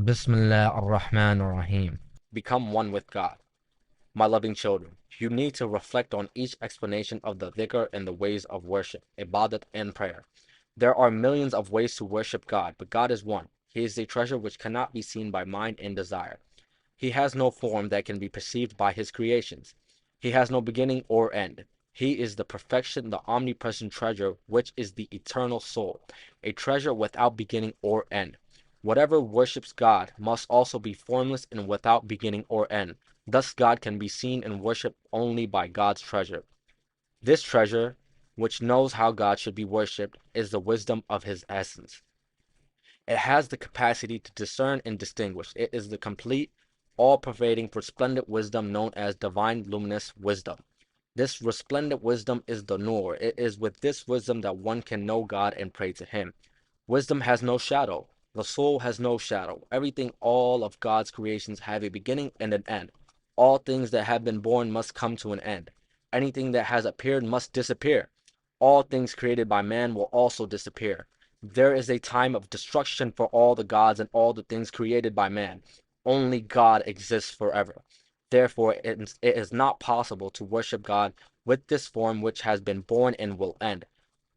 Bismillah ar-Rahman ar-Rahim. Become one with God. My loving children, you need to reflect on each explanation of the dhikr and the ways of worship, ibadat, and prayer. There are millions of ways to worship God, but God is one. He is a treasure which cannot be seen by mind and desire. He has no form that can be perceived by his creations. He has no beginning or end. He is the perfection, the omnipresent treasure, which is the eternal soul, a treasure without beginning or end. Whatever worships God must also be formless and without beginning or end. Thus, God can be seen and worshipped only by God's treasure. This treasure, which knows how God should be worshipped, is the wisdom of his essence. It has the capacity to discern and distinguish. It is the complete, all-pervading, resplendent wisdom known as divine luminous wisdom. This resplendent wisdom is the Nur. It is with this wisdom that one can know God and pray to him. Wisdom has no shadow. The soul has no shadow. Everything, all of God's creations have a beginning and an end. All things that have been born must come to an end. Anything that has appeared must disappear. All things created by man will also disappear. There is a time of destruction for all the gods and all the things created by man. Only God exists forever. Therefore, it is not possible to worship God with this form which has been born and will end.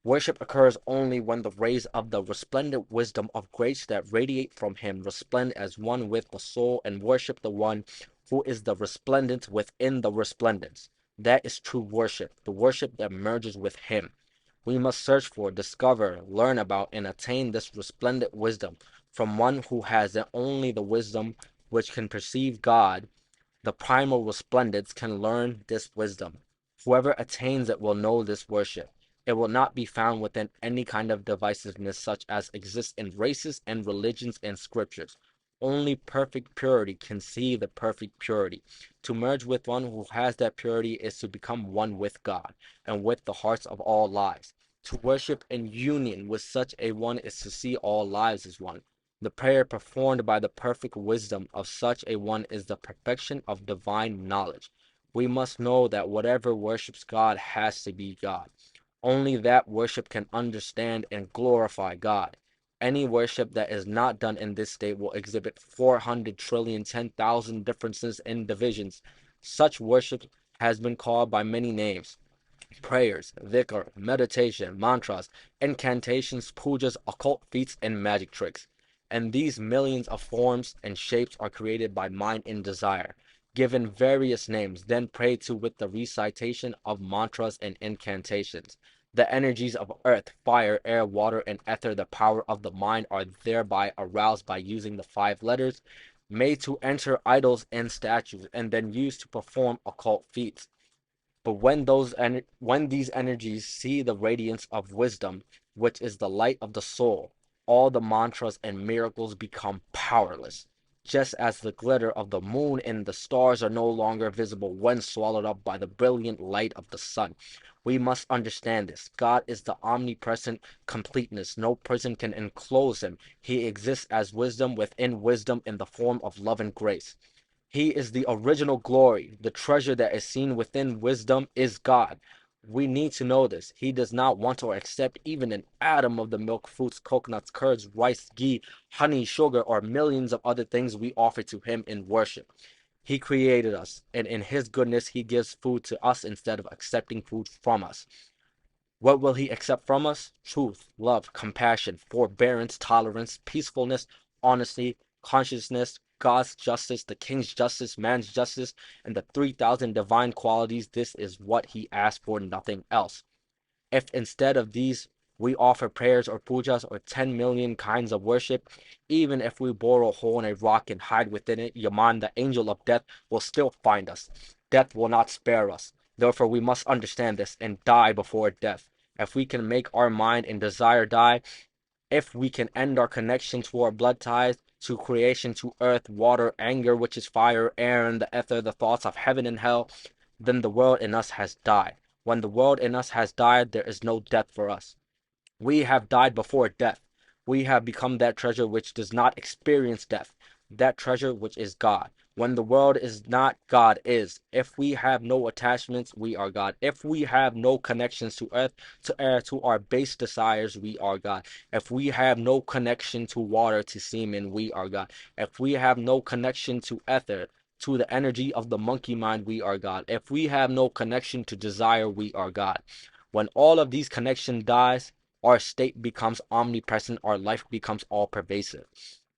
Worship occurs only when the rays of the resplendent wisdom of grace that radiate from him resplend as one with the soul and worship the one who is the resplendence within the resplendence. That is true worship, the worship that merges with him. We must search for, discover, learn about, and attain this resplendent wisdom from one who has only the wisdom which can perceive God. The primal resplendence can learn this wisdom. Whoever attains it will know this worship. It will not be found within any kind of divisiveness such as exists in races and religions and scriptures. Only perfect purity can see the perfect purity. To merge with one who has that purity is to become one with God and with the hearts of all lives. To worship in union with such a one is to see all lives as one. The prayer performed by the perfect wisdom of such a one is the perfection of divine knowledge. We must know that whatever worships God has to be God. Only that worship can understand and glorify God. Any worship that is not done in this state will exhibit 400 trillion 10,000 differences and divisions. Such worship has been called by many names: prayers, dhikr, meditation, mantras, incantations, pujas, occult feats, and magic tricks. And these millions of forms and shapes are created by mind and desire, given various names, then prayed to with the recitation of mantras and incantations. The energies of earth, fire, air, water, and ether, the power of the mind, are thereby aroused by using the 5 letters, made to enter idols and statues, and then used to perform occult feats. But when these energies see the radiance of wisdom, which is the light of the soul, all the mantras and miracles become powerless, just as the glitter of the moon and the stars are no longer visible when swallowed up by the brilliant light of the sun. We must understand this. God is the omnipresent completeness. No prison can enclose him. He exists as wisdom within wisdom in the form of love and grace. He is the original glory. The treasure that is seen within wisdom is God. We need to know this. He does not want or accept even an atom of the milk, fruits, coconuts, curds, rice, ghee, honey, sugar, or millions of other things we offer to him in worship. He created us, and in his goodness, he gives food to us instead of accepting food from us. What will he accept from us? Truth, love, compassion, forbearance, tolerance, peacefulness, honesty, consciousness, God's justice, the king's justice, man's justice, and the 3,000 divine qualities. This is what he asked for, nothing else. If instead of these we offer prayers or pujas or 10 million kinds of worship, even if we bore a hole in a rock and hide within it, Yaman, the angel of death, will still find us. Death will not spare us. Therefore, we must understand this and die before death. If we can make our mind and desire die, if we can end our connection to our blood ties, to creation, to earth, water, anger, which is fire, air, and the ether, the thoughts of heaven and hell, then the world in us has died. When the world in us has died, there is no death for us. We have died before death. We have become that treasure which does not experience death. that treasure which is God. When the world is not, God is. If we have no attachments, we are God. If we have no connections to earth, to air, to our base desires, we are God. If we have no connection to water, to semen, we are God. If we have no connection to ether, to the energy of the monkey mind, we are God. If we have no connection to desire, we are God. When all of these connection dies, our state becomes omnipresent, our life becomes all pervasive.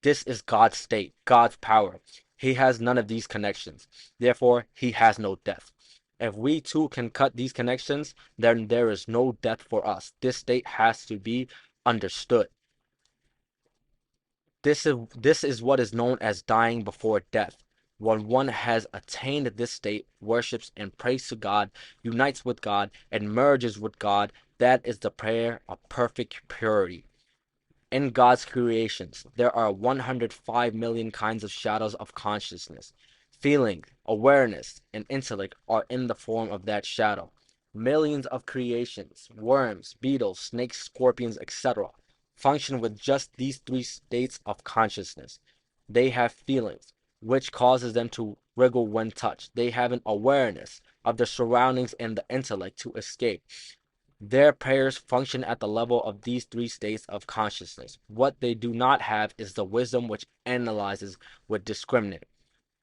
This is God's state, God's power. He has none of these connections. Therefore, he has no death. If we too can cut these connections, then there is no death for us. This state has to be understood. This is what is known as dying before death. When one has attained this state, worships and prays to God, unites with God, and merges with God, that is the prayer of perfect purity. In God's creations, there are 105 million kinds of shadows of consciousness. Feeling, awareness, and intellect are in the form of that shadow. Millions of creations, worms, beetles, snakes, scorpions, etc., function with just these three states of consciousness. They have feelings, which causes them to wriggle when touched. They have an awareness of their surroundings and the intellect to escape. Their prayers function at the level of these three states of consciousness. What they do not have is the wisdom which analyzes with discriminate.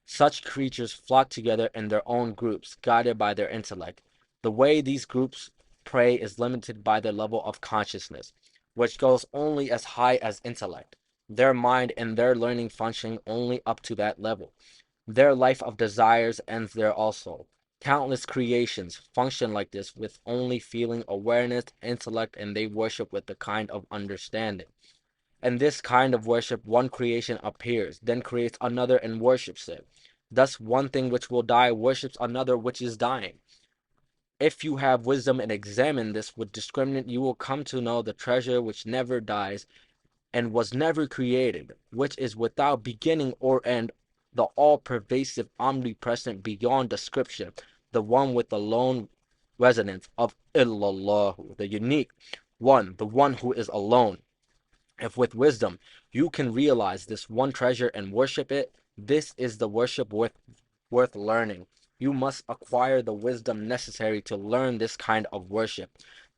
Such creatures flock together in their own groups, guided by their intellect. The way these groups pray is limited by their level of consciousness, which goes only as high as intellect. Their mind and their learning function only up to that level. Their life of desires ends there also. Countless creations function like this with only feeling, awareness, intellect, and they worship with the kind of understanding. And this kind of worship, one creation appears, then creates another and worships it. Thus, one thing which will die worships another which is dying. If you have wisdom and examine this with discriminate, you will come to know the treasure which never dies and was never created, which is without beginning or end, the all-pervasive, omnipresent, beyond description, the one with the lone residence of Illallah, the unique one, the one who is alone. If with wisdom you can realize this one treasure and worship it, this is the worship worth learning. You must acquire the wisdom necessary to learn this kind of worship.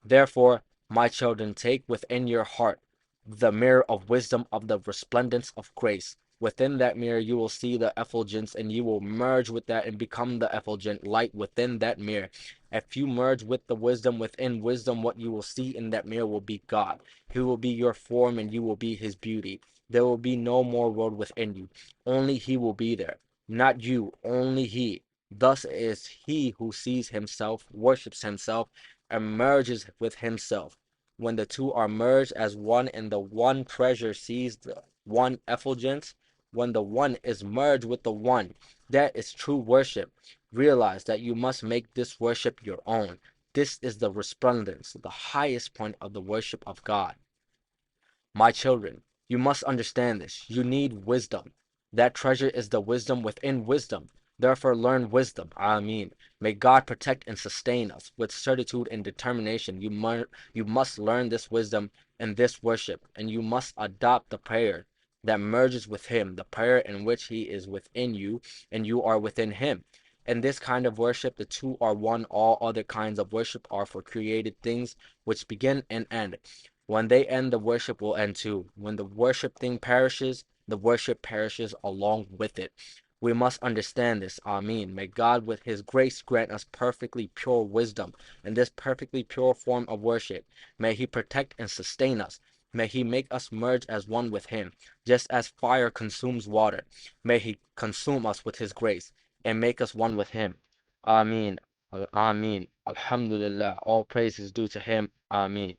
Therefore, my children, take within your heart the mirror of wisdom of the resplendence of grace. Within that mirror, you will see the effulgence, and you will merge with that and become the effulgent light within that mirror. If you merge with the wisdom within wisdom, what you will see in that mirror will be God. He will be your form, and you will be his beauty. There will be no more world within you. Only he will be there. Not you, only he. Thus is he who sees himself, worships himself, and merges with himself. When the two are merged as one and the one treasure sees the one effulgence, when the one is merged with the one, that is true worship. Realize that you must make this worship your own. This is the resplendence, the highest point of the worship of God. My children, you must understand this. You need wisdom. That treasure is the wisdom within wisdom. Therefore, learn wisdom. Ameen. May God protect and sustain us with certitude and determination. You must learn this wisdom and this worship, and you must adopt the prayer that merges with Him, the prayer in which He is within you and you are within Him. In this kind of worship, the two are one. All other kinds of worship are for created things which begin and end. When they end, the worship will end too. When the worship thing perishes, the worship perishes along with it. We must understand this. Ameen. May God, with His grace, grant us perfectly pure wisdom and this perfectly pure form of worship. May He protect and sustain us. May He make us merge as one with Him, just as fire consumes water. May He consume us with His grace and make us one with Him. Ameen. Ameen. Alhamdulillah. All praise is due to Him. Ameen.